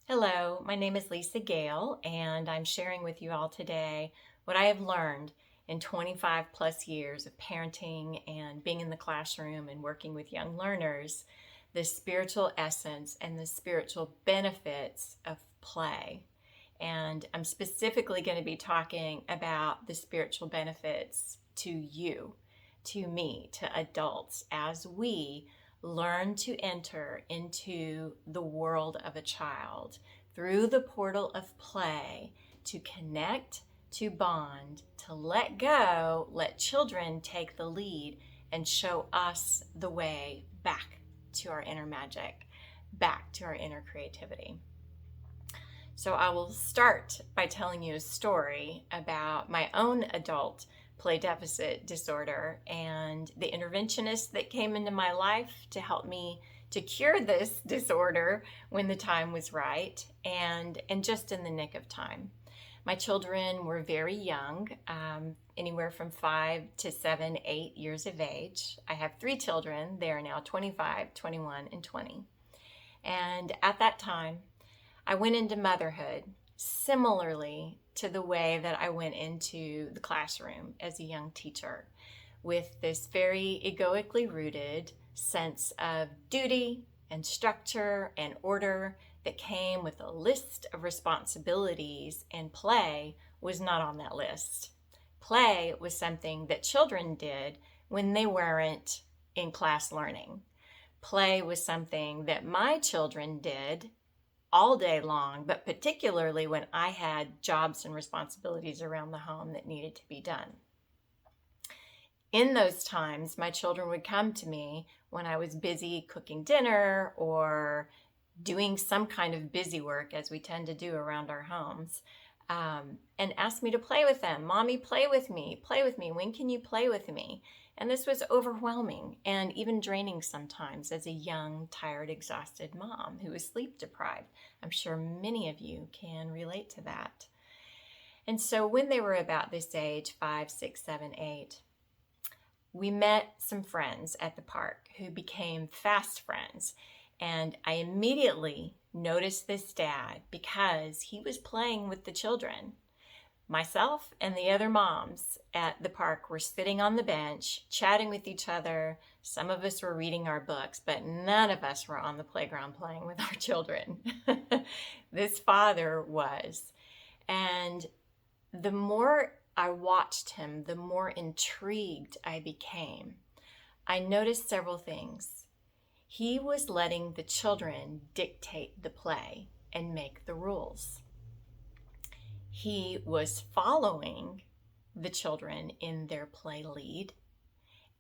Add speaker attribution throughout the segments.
Speaker 1: Hello, my name is Lisa Gale, and I'm sharing with you all today what I have learned in 25 plus years of parenting and being in the classroom and working with young learners, the spiritual essence and the spiritual benefits of play. And I'm specifically going to be talking about the spiritual benefits to you, to me, to adults, as we learn to enter into the world of a child through the portal of play to connect, to bond, to let go, let children take the lead and show us the way back to our inner magic, back to our inner creativity. So I will start by telling you a story about my own adult play deficit disorder and the interventionist that came into my life to help me to cure this disorder when the time was right and just in the nick of time. My children were very young, anywhere from 5 to 7, 8 years of age. I have 3 children. They are now 25, 21, and 20. And at that time, I went into motherhood similarly to the way that I went into the classroom as a young teacher, with this very egoically rooted sense of duty and structure and order that came with a list of responsibilities, and play was not on that list. Play was something that children did when they weren't in class learning. Play was something that my children did all day long, but particularly when I had jobs and responsibilities around the home that needed to be done. In those times, my children would come to me when I was busy cooking dinner or doing some kind of busy work, as we tend to do around our homes, and ask me to play with them. Mommy, play with me. Play with me. When can you play with me? And this was overwhelming and even draining sometimes as a young, tired, exhausted mom who was sleep deprived. I'm sure many of you can relate to that. And so when they were about this age, 5, 6, 7, 8, we met some friends at the park who became fast friends. And I immediately noticed this dad because he was playing with the children. Myself and the other moms at the park were sitting on the bench, chatting with each other. Some of us were reading our books, but none of us were on the playground playing with our children. This father was. And the more I watched him, the more intrigued I became. I noticed several things. He was letting the children dictate the play and make the rules. He was following the children in their play lead,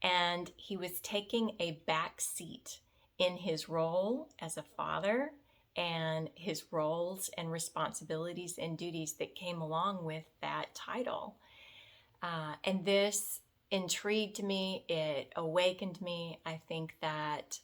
Speaker 1: and he was taking a back seat in his role as a father and his roles and responsibilities and duties that came along with that title. And this intrigued me. It awakened me. I think that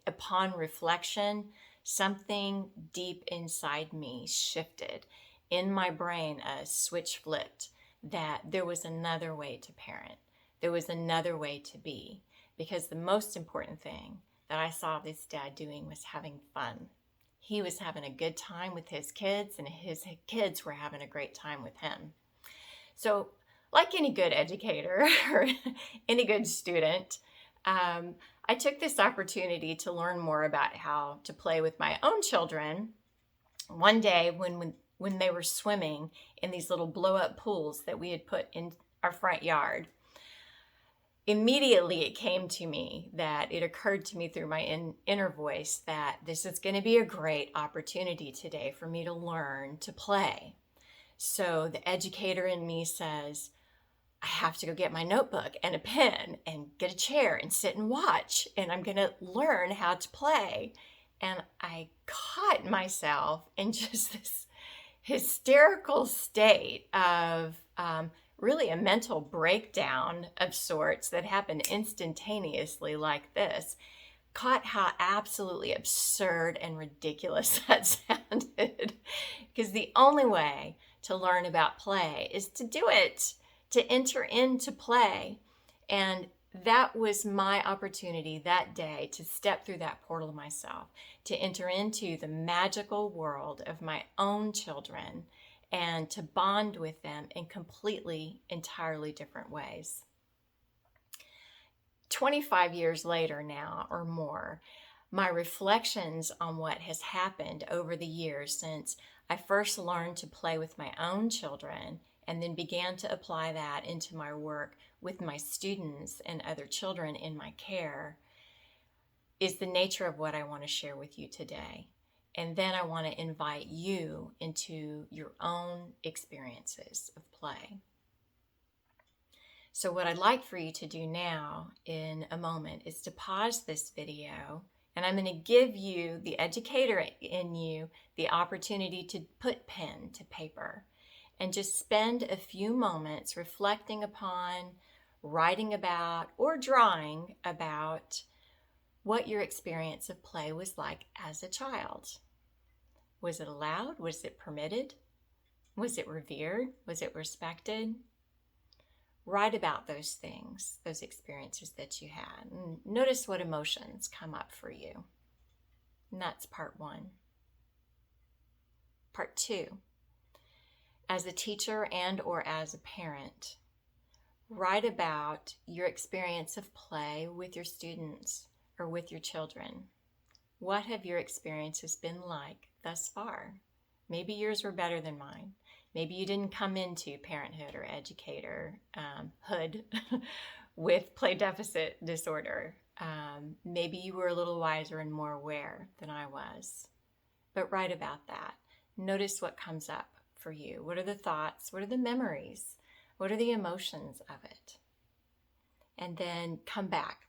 Speaker 1: upon reflection, something deep inside me shifted. In my brain, a switch flipped that there was another way to parent. There was another way to be. Because the most important thing that I saw this dad doing was having fun. He was having a good time with his kids, and his kids were having a great time with him. So, like any good educator or any good student, I took this opportunity to learn more about how to play with my own children. One day when they were swimming in these little blow-up pools that we had put in our front yard, immediately it came to me that it occurred to me through my inner voice that this is going to be a great opportunity today for me to learn to play. So the educator in me says, I have to go get my notebook and a pen and get a chair and sit and watch, and I'm going to learn how to play. And I caught myself in just this hysterical state of really a mental breakdown of sorts that happened instantaneously like this. Caught how absolutely absurd and ridiculous that sounded. Because the only way to learn about play is to do it, to enter into play. And that was my opportunity that day to step through that portal myself, to enter into the magical world of my own children and to bond with them in completely, entirely different ways. 25 years later now or more, my reflections on what has happened over the years since I first learned to play with my own children and then began to apply that into my work with my students and other children in my care is the nature of what I want to share with you today. And then I want to invite you into your own experiences of play. So what I'd like for you to do now in a moment is to pause this video, and I'm going to give you, the educator in you, the opportunity to put pen to paper and just spend a few moments reflecting upon, writing about, or drawing about what your experience of play was like as a child. Was it allowed? Was it permitted? Was it revered? Was it respected? Write about those things, those experiences that you had. And notice what emotions come up for you. And that's part one. Part two, as a teacher and or as a parent, write about your experience of play with your students or with your children. What have your experiences been like thus far? Maybe yours were better than mine. Maybe you didn't come into parenthood or educator hood with play deficit disorder. Maybe you were a little wiser and more aware than I was. But write about that. Notice what comes up for you. What are the thoughts? What are the memories? What are the emotions of it? And then come back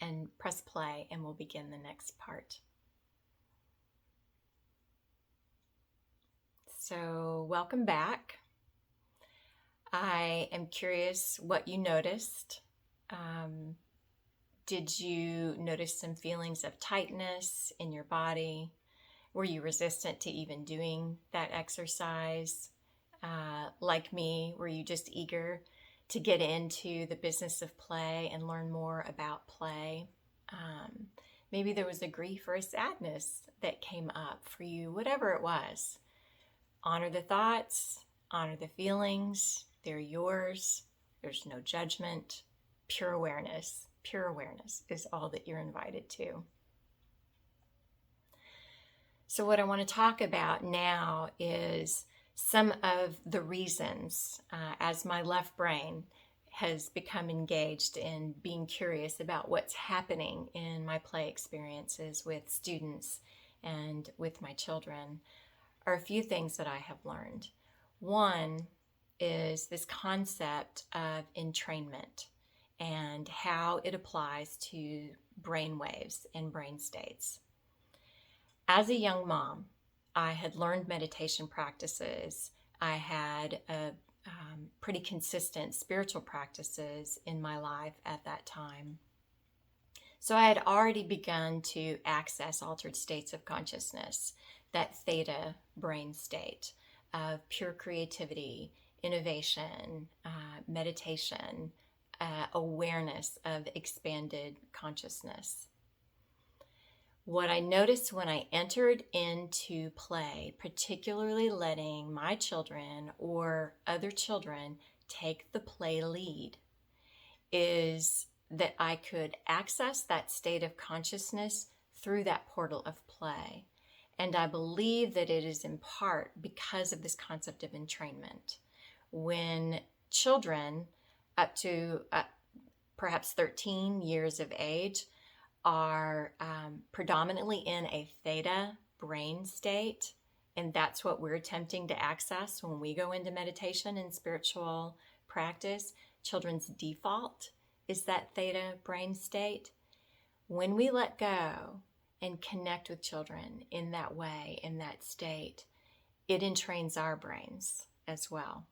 Speaker 1: and press play, and we'll begin the next part. So welcome back. I am curious what you noticed. Did you notice some feelings of tightness in your body? Were you resistant to even doing that exercise? Like me, were you just eager to get into the business of play and learn more about play? Maybe there was a grief or a sadness that came up for you, whatever it was. Honor the thoughts, honor the feelings. They're yours. There's no judgment. Pure awareness. Pure awareness is all that you're invited to. So what I want to talk about now is some of the reasons as my left brain has become engaged in being curious about what's happening in my play experiences with students and with my children are a few things that I have learned. One is this concept of entrainment and how it applies to brain waves and brain states. As a young mom, I had learned meditation practices. I had pretty consistent spiritual practices in my life at that time. So I had already begun to access altered states of consciousness, that theta brain state of pure creativity, innovation, meditation, awareness of expanded consciousness. What I noticed when I entered into play, particularly letting my children or other children take the play lead, is that I could access that state of consciousness through that portal of play. And I believe that it is in part because of this concept of entrainment. When children up to perhaps 13 years of age are predominantly in a theta brain state, and that's what we're attempting to access when we go into meditation and spiritual practice, children's default is that theta brain state. When we let go and connect with children in that way, in that state, it entrains our brains as well.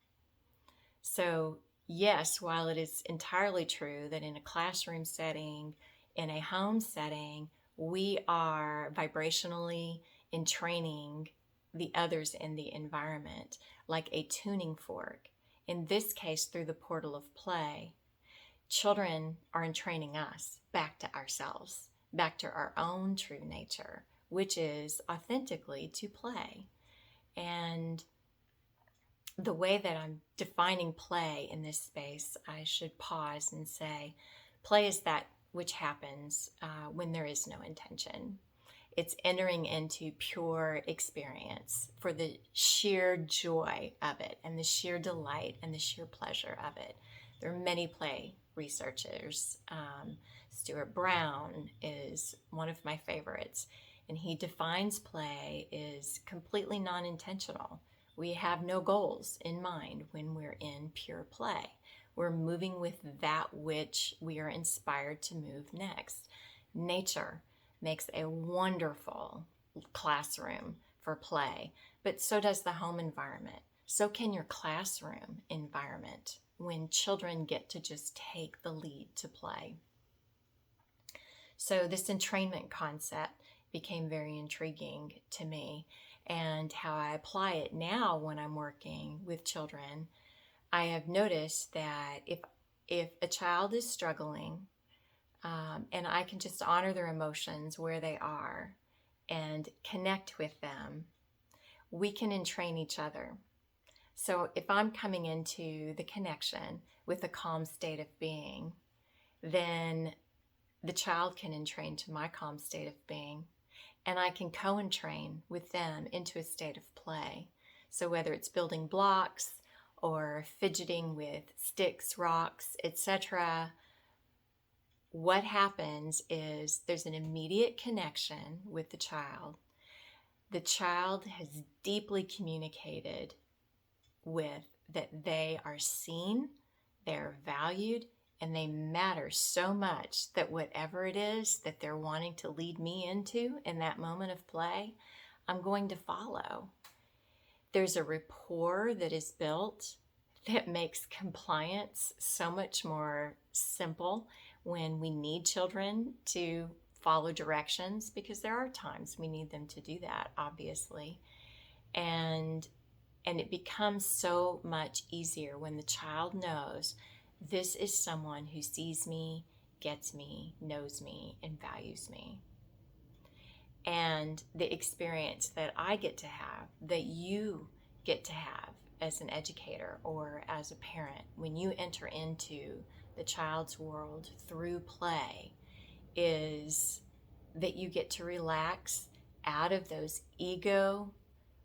Speaker 1: So yes, while it is entirely true that in a classroom setting, in a home setting, we are vibrationally entraining the others in the environment like a tuning fork, in this case through the portal of play. Children are entraining us back to ourselves, back to our own true nature, which is authentically to play. And the way that I'm defining play in this space, I should pause and say, play is that which happens when there is no intention. It's entering into pure experience for the sheer joy of it and the sheer delight and the sheer pleasure of it. There are many play researchers. Stuart Brown is one of my favorites, and he defines play as completely non-intentional. We have no goals in mind when we're in pure play. We're moving with that which we are inspired to move next. Nature makes a wonderful classroom for play, but so does the home environment. So can your classroom environment when children get to just take the lead to play. So this entrainment concept became very intriguing to me, and how I apply it now when I'm working with children, I have noticed that if a child is struggling, and I can just honor their emotions where they are and connect with them, we can entrain each other. So if I'm coming into the connection with a calm state of being, then the child can entrain to my calm state of being, and I can co-entrain with them into a state of play. So whether it's building blocks or fidgeting with sticks, rocks, etc., what happens is there's an immediate connection with the child. The child has deeply communicated with that they are seen, they're valued, and they matter so much that whatever it is that they're wanting to lead me into in that moment of play, I'm going to follow. There's a rapport that is built that makes compliance so much more simple when we need children to follow directions, because there are times we need them to do that, obviously. And it becomes so much easier when the child knows this is someone who sees me, gets me, knows me, and values me. And the experience that I get to have, that you get to have as an educator or as a parent, when you enter into the child's world through play, is that you get to relax out of those ego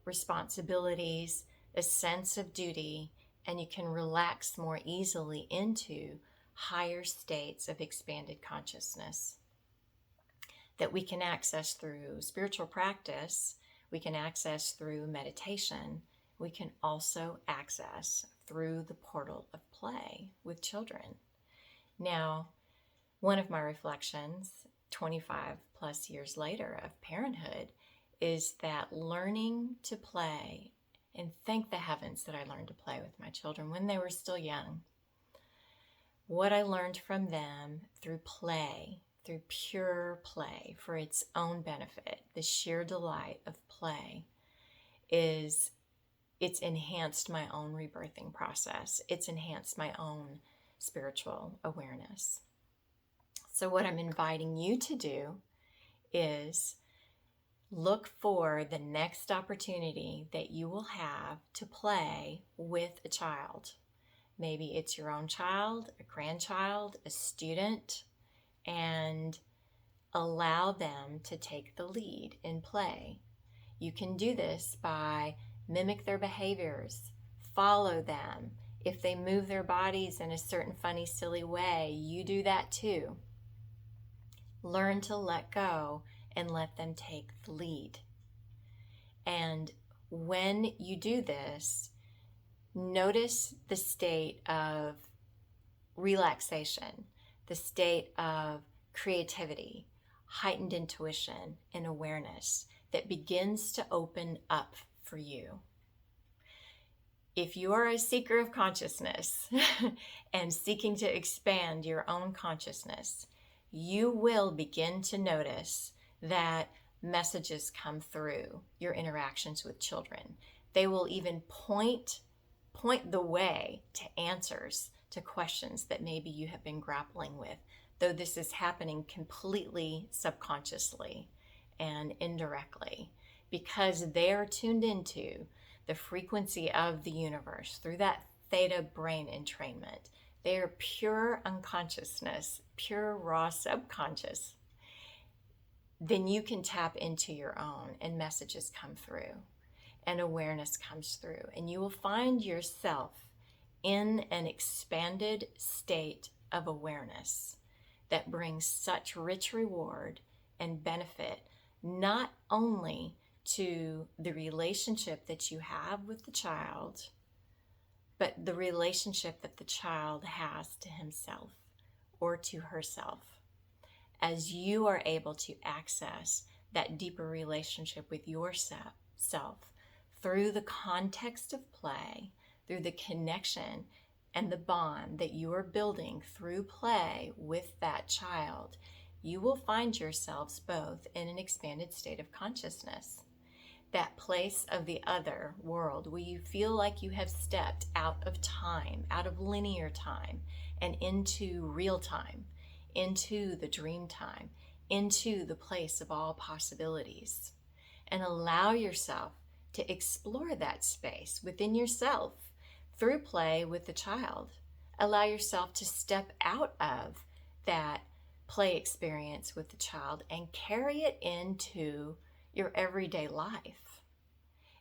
Speaker 1: responsibilities, a sense of duty, and you can relax more easily into higher states of expanded consciousness that we can access through spiritual practice, we can access through meditation, we can also access through the portal of play with children. Now, one of my reflections 25 plus years later of parenthood is that learning to play, and thank the heavens that I learned to play with my children when they were still young. What I learned from them through play, through pure play for its own benefit, the sheer delight of play, is it's enhanced my own rebirthing process. It's enhanced my own spiritual awareness. So what I'm inviting you to do is look for the next opportunity that you will have to play with a child. Maybe it's your own child, a grandchild, a student, and allow them to take the lead in play. You can do this by mimic their behaviors, follow them. If they move their bodies in a certain funny, silly way, you do that too. Learn to let go and let them take the lead. And when you do this, notice the state of relaxation, the state of creativity, heightened intuition, and awareness that begins to open up for you. If you are a seeker of consciousness and seeking to expand your own consciousness, you will begin to notice that messages come through your interactions with children. They will even point the way to answers to questions that maybe you have been grappling with, though this is happening completely subconsciously and indirectly, because they're tuned into the frequency of the universe through that theta brain entrainment. They are pure unconsciousness, pure raw subconscious. Then you can tap into your own, and messages come through, and awareness comes through, and you will find yourself in an expanded state of awareness that brings such rich reward and benefit, not only to the relationship that you have with the child, but the relationship that the child has to himself or to herself, as you are able to access that deeper relationship with yourself through the context of play, through the connection and the bond that you are building through play with that child. You will find yourselves both in an expanded state of consciousness, that place of the other world where you feel like you have stepped out of time, out of linear time, and into real time, into the dream time, into the place of all possibilities. And allow yourself to explore that space within yourself through play with the child. Allow yourself to step out of that play experience with the child and carry it into your everyday life.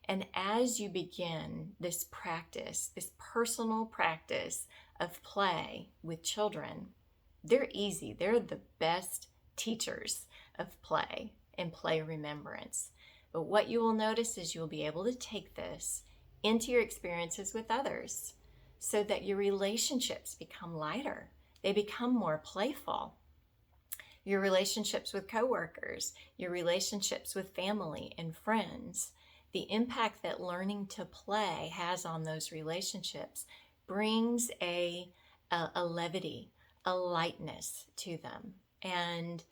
Speaker 1: And as you begin this practice, this personal practice of play with children, they're easy. They're the best teachers of play and play remembrance. But what you will notice is you'll be able to take this into your experiences with others so that your relationships become lighter. They become more playful. Your relationships with coworkers, your relationships with family and friends, the impact that learning to play has on those relationships brings a levity, a lightness to them. And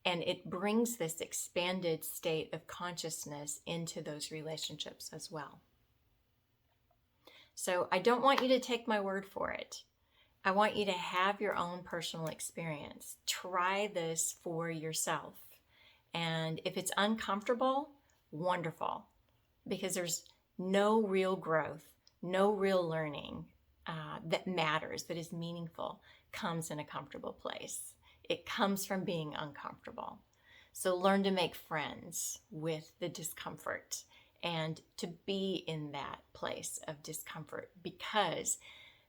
Speaker 1: it brings this expanded state of consciousness into those relationships as well. So I don't want you to take my word for it. I want you to have your own personal experience. Try this for yourself. And if it's uncomfortable, wonderful, because there's no real growth, no real learning that matters, that is meaningful, comes in a comfortable place. It comes from being uncomfortable. So learn to make friends with the discomfort and to be in that place of discomfort, because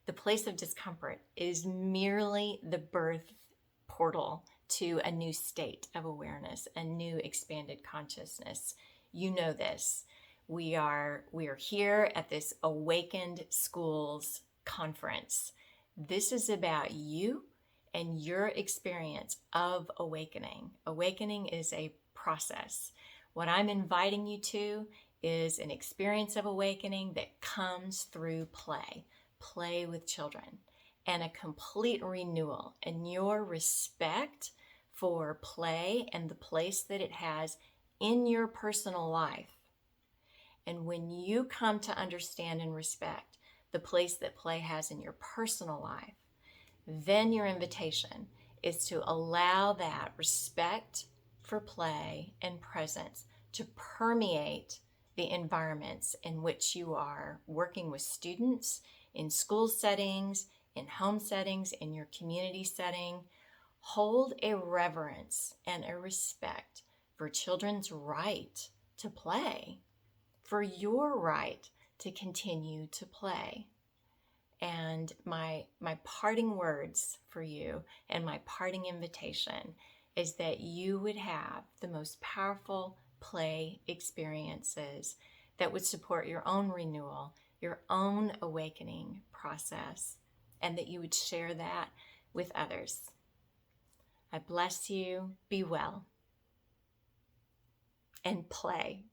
Speaker 1: the place of discomfort is merely the birth portal to a new state of awareness, a new expanded consciousness. You know this. We are here at this Awakened Schools conference. This is about you and your experience of awakening. Awakening is a process. What I'm inviting you to is an experience of awakening that comes through play with children, and a complete renewal in your respect for play and the place that it has in your personal life. And when you come to understand and respect the place that play has in your personal life, then your invitation is to allow that respect for play and presence to permeate the environments in which you are working with students, in school settings, in home settings, in your community setting. Hold a reverence and a respect for children's right to play, for your right to continue to play. And my parting words for you and my parting invitation is that you would have the most powerful play experiences that would support your own renewal, your own awakening process, and that you would share that with others. I bless you. Be well and play.